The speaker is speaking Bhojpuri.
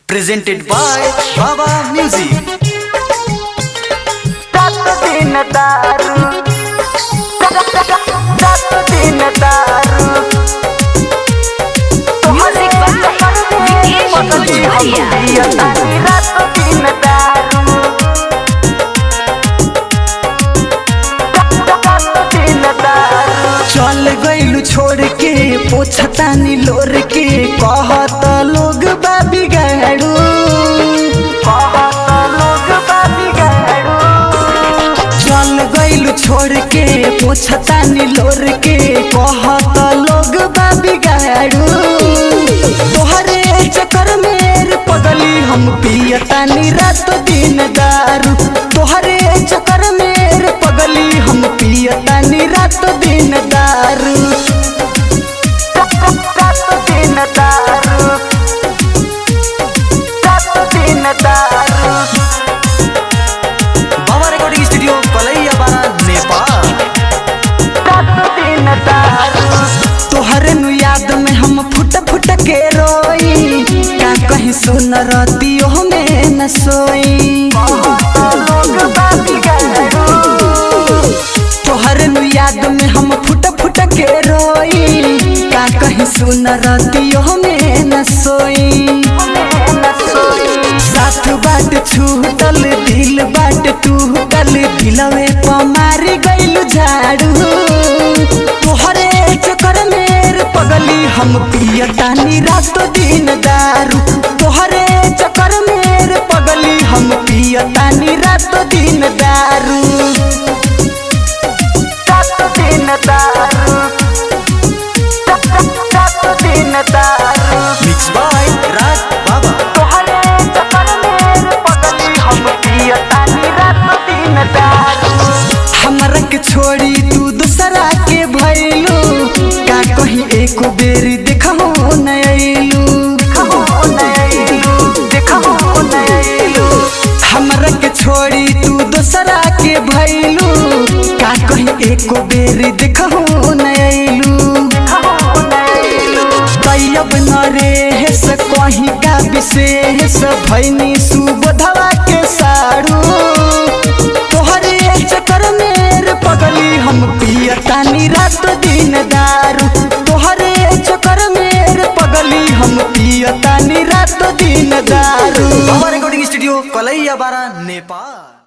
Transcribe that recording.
presented by Baba Music. चल गइलू छोड़ के पोछतानी लोर के कहत लोग बाबी गाड़ू चल गइलू छोड़ के पोछतानी लोर के कहत लोग बाबी गाड़ू तोहरे चक्कर में पगली हम पियतानी रात दिन दारू तोहरे चक्कर में पगली हम पियतानी रात दिन दारू Baba Recording Studio, Kalaiya Bara, Nepal. तोहरे नु याद में हम फुट फुट के रोई का कहीं सुन रतियो में न सोई तोहरे नु याद में हम फुट फुट के रोई का कहीं सुन रतियो में न सोई साथ बाट छूटल दिल बाट टूटल दिलवे पर मारी गइलू झाड़ू तोहरे चक्कर में पगली हम पियतानी रात दिन दारू तोहरे चक्कर में पगली हम पियतानी रात दिन दारू Mixed by Raj Baba. हमरा के छोड़ी तू दूसरा के भइलू का कहीं एको बेरी देखहो न अइलू हमरा के छोड़ी तू दूसरा के भइलू का कहीं एको बेरी देखहो न अइलू तैयब न रे से कहीं का विशेष भइनी